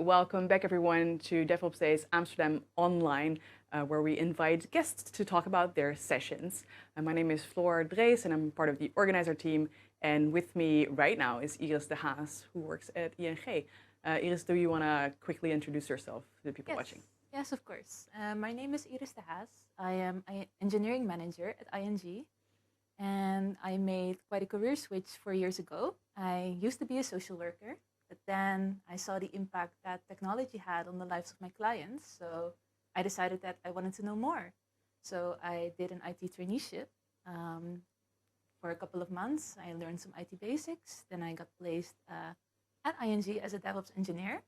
Welcome back, everyone, to Devopsdays Amsterdam online, where we invite guests to talk about their sessions. My name is Floor Drees, and I'm part of the organizer team. And with me right now is Iris de Haas, who works at ING. Iris, do you want to quickly introduce yourself to the people watching? Yes, of course. My name is Iris de Haas. I am an engineering manager at ING, and I made quite a career switch 4 years ago. I used to be a social worker, but then I saw the impact that technology had on the lives of my clients, so I decided that I wanted to know more. So I did an IT traineeship for a couple of months. I learned some IT basics. Then I got placed at ING as a DevOps engineer,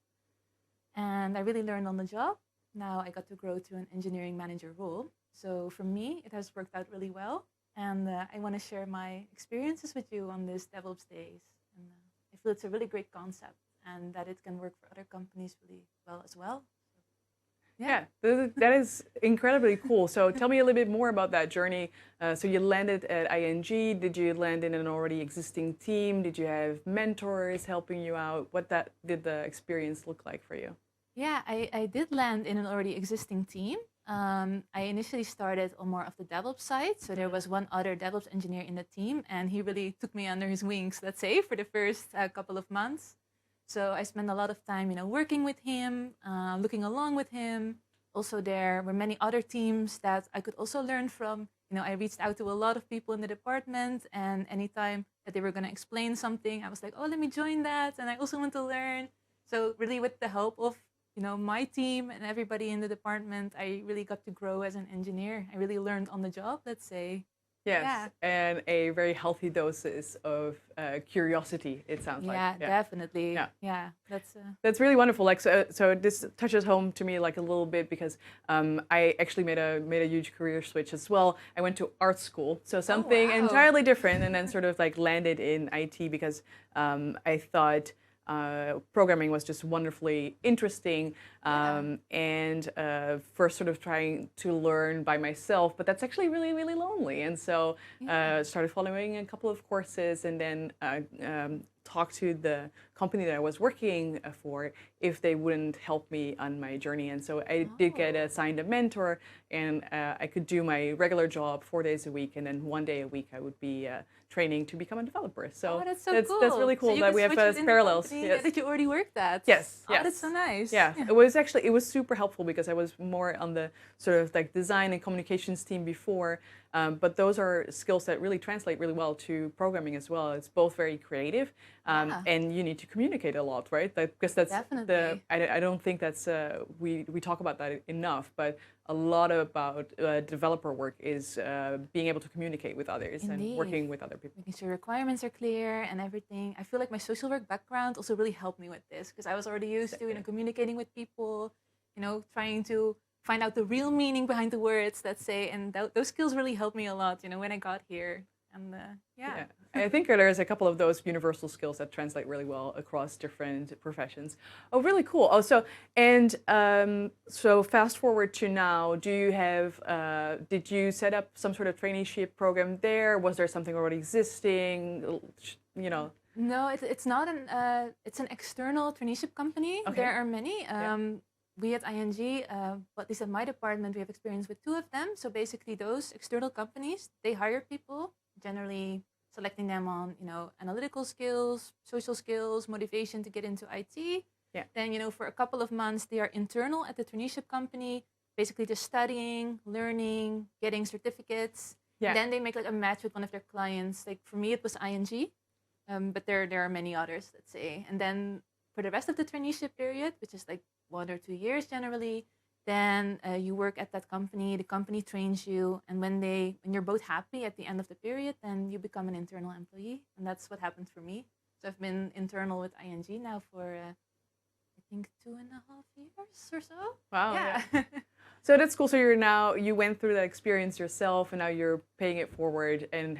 and I really learned on the job. Now I got to grow to an engineering manager role. So for me, it has worked out really well. And I want to share my experiences with you on this DevOps days. And I feel it's a really great concept and that it can work for other companies really well as well. Yeah, that is incredibly cool. So tell me a little bit more about that journey. So you landed at ING. Did you land in an already existing team? Did you have mentors helping you out? Did the experience look like for you? Yeah, I did land in an already existing team. I initially started on more of the DevOps side. So there was one other DevOps engineer in the team, and he really took me under his wings, let's say, for the first couple of months. So I spent a lot of time, working with him, looking along with him. Also, there were many other teams that I could also learn from. I reached out to a lot of people in the department, and anytime that they were going to explain something, I was like, oh, let me join that. And I also want to learn. So really with the help of my team and everybody in the department, I really got to grow as an engineer. I really learned on the job, let's say. Yes, Yeah. and a very healthy doses of curiosity, it sounds like. Yeah, definitely. Yeah, that's really wonderful. Like so this touches home to me like a little bit because I actually made a huge career switch as well. I went to art school, so something entirely different, and then sort of like landed in IT because I thought programming was just wonderfully interesting, and first sort of trying to learn by myself, but that's actually really, really lonely. And so started following a couple of courses, and then talked to the company that I was working for if they wouldn't help me on my journey. And so I did get assigned a mentor, and I could do my regular job 4 days a week, and then 1 day a week I would be training to become a developer. So that's cool. That's really cool so that we have parallels. Yes. That you already worked at. Yes. Oh, that's so nice. Yeah, it was super helpful because I was more on the sort of like design and communications team before, but those are skills that really translate really well to programming as well. It's both very creative, and you need to communicate a lot, right? Because that's definitely. I don't think that's we talk about that enough, but a lot about developer work is being able to communicate with others. Indeed. And working with other people. Making sure requirements are clear and everything. I feel like my social work background also really helped me with this because I was already used to communicating with people, trying to find out the real meaning behind the words, let's say, and those skills really helped me a lot, when I got here. And yeah. I think there's a couple of those universal skills that translate really well across different professions. Oh, really cool. Oh, so fast forward to now, do you have, did you set up some sort of traineeship program there? Was there something already existing, No, it's not it's an external traineeship company. Okay. There are many. We at ING, at least at my department, we have experience with 2 of them. So basically those external companies, they hire people, generally selecting them on, analytical skills, social skills, motivation to get into IT. Yeah. Then, for a couple of months, they are internal at the traineeship company, basically just studying, learning, getting certificates. Yeah. Then they make like a match with one of their clients. Like for me, it was ING, but there are many others, let's say. And then for the rest of the traineeship period, which is like 1 or 2 years generally, then you work at that company, the company trains you, and when you're both happy at the end of the period, then you become an internal employee, and that's what happened for me. So I've been internal with ING now for, I think 2.5 years or so. Wow. Yeah. So that's cool. So you went through that experience yourself, and now you're paying it forward and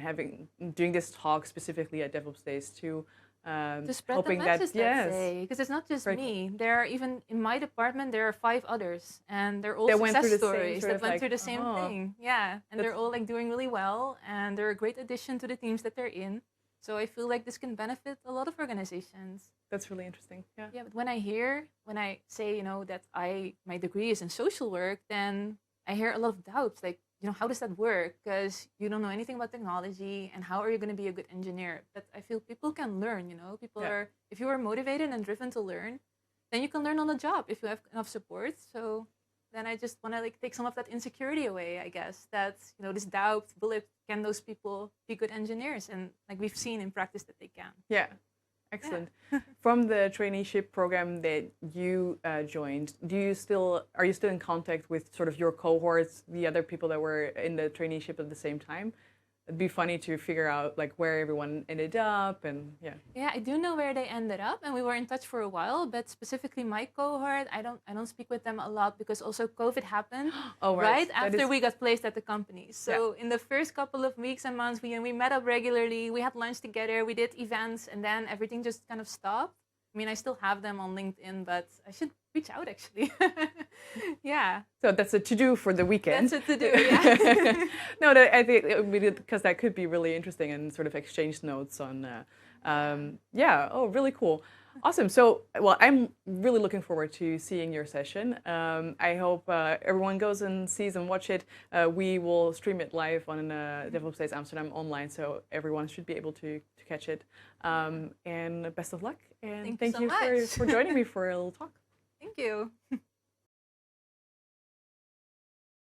doing this talk specifically at Devopsdays too. To spread the message, let's say, because it's not just me. There are even in my department there are 5 others, and they're all success stories that went through the same thing. Yeah, and they're all like doing really well, and they're a great addition to the teams that they're in. So I feel like this can benefit a lot of organizations. That's really interesting. Yeah. Yeah, but when I say, that my degree is in social work, then I hear a lot of doubts. Like, how does that work? Because you don't know anything about technology, and how are you going to be a good engineer? But I feel people can learn. If you are motivated and driven to learn, then you can learn on the job if you have enough support. So then I just want to take some of that insecurity away. I guess that's this doubt. Can those people be good engineers? And like we've seen in practice that they can. Yeah. Excellent. Yeah. From the traineeship program that you joined, are you still in contact with sort of your cohorts, the other people that were in the traineeship at the same time? It'd be funny to figure out like where everyone ended up, and yeah. Yeah, I do know where they ended up, and we were in touch for a while. But specifically, my cohort, I don't speak with them a lot because also COVID happened. Oh, right. After we got placed at the company. So in the first couple of weeks and months, we met up regularly. We had lunch together. We did events, and then everything just kind of stopped. I mean, I still have them on LinkedIn, but I should reach out actually. Yeah. So that's a to-do for the weekend. That's a to-do, yeah. No, I think because that could be really interesting and sort of exchange notes on, yeah, oh, really cool. Awesome. So, well, I'm really looking forward to seeing your session. I hope everyone goes and sees and watch it. We will stream it live on Devopsdays Amsterdam online, so everyone should be able to catch it. And best of luck. And thank you so for joining me for a little talk. Thank you.